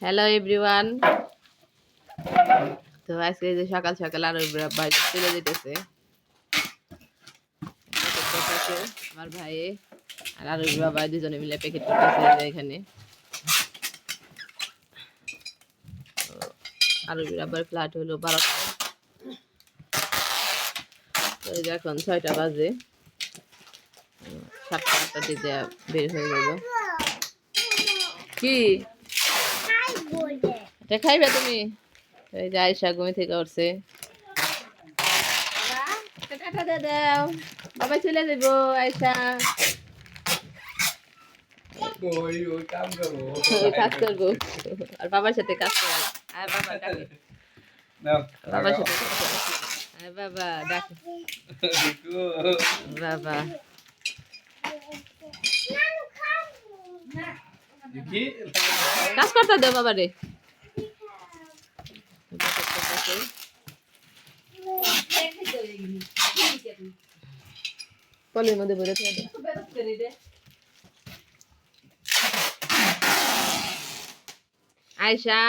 Hello everyone. তো আজকে যে সকাল সকাল আরো ভাই চলে যেতেছে আমার ভাই আর আরো বাবা দুজনে মিলে প্যাকেট করতেছে এখানে। আরো আবার ফ্ল্যাট হলো 12টা, তো এখন 6টা বাজে, 7টা 8টার দিকে বের হয়ে যাব। কি এটা খাইবে তুমি? এই যে আয়সা ঘুমি থেকে উঠছে, টাটা দিয়ে দাও, বাবা চলে যাব। আয়সা কাজ করবো আর বাবার সাথে কাজ করবো। আর বাবার ডাকে, বাবার সাথে বাবা ডাকে, বাবা কাজ করতে দাও বাবা রে। কলের মধ্যে বলে আয়সা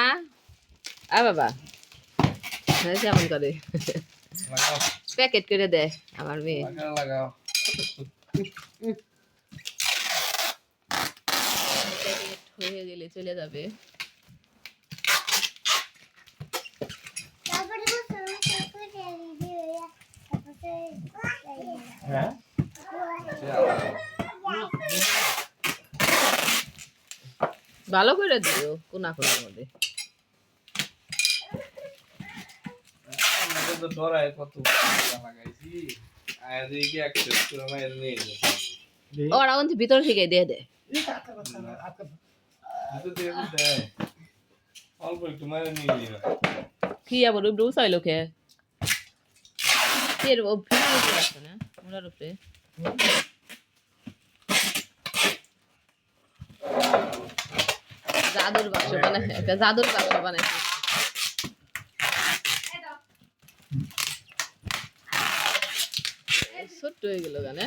আ বাবা কেমন করে প্যাকেট করে দেয় আমার মেয়ে। হয়ে গেলে চলে যাবে। ভালো করে দিও কোনা কোনার মধ্যে। ওরা কিন্তু ভিতর থেকে দিয়ে দেয়। কি আবার উপরে উচাইলো কে এর ভিতরে আছে না ওনার উপরে। জাদুর বাক্স বানাইছে, একটা জাদুর বাক্স বানাইছে। ছোট্ট হয়ে গেল গানে।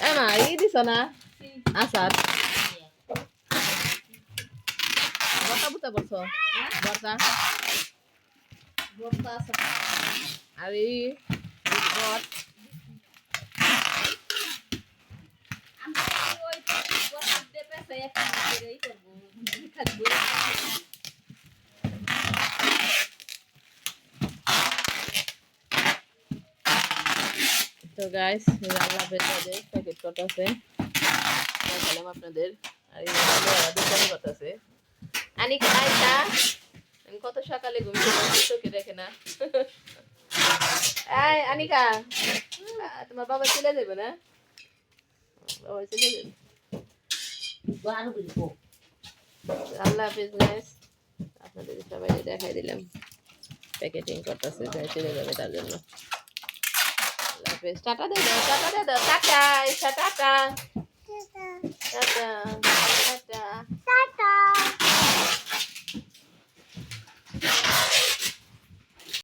এমা এই দিছ না আচার বর্তা বুতা বলছ বর্তা আর এই বট তো গাইস আল্লাহ হাফেজ। প্যাকেট কত আছে দেখালাম আপনাদের। আর এই দোকানে কত আছে আনিকা আয়সা কত সকালে ঘুম থেকে চোখে দেখে না। এই আনিকা তোমার বাবা চলে যাবে না? বাবা চলে যাবে। আল্লাহ হাফেজ গাইস, আপনাদের সবাই দেখাই দিলাম প্যাকেটিং করতেছে, চলে যাবে তার জন্য। আল্লাহ হাফেজ, টাটা দে দাও, টাটা দে দাও, টাটা আয়সা, টাটা টাটা।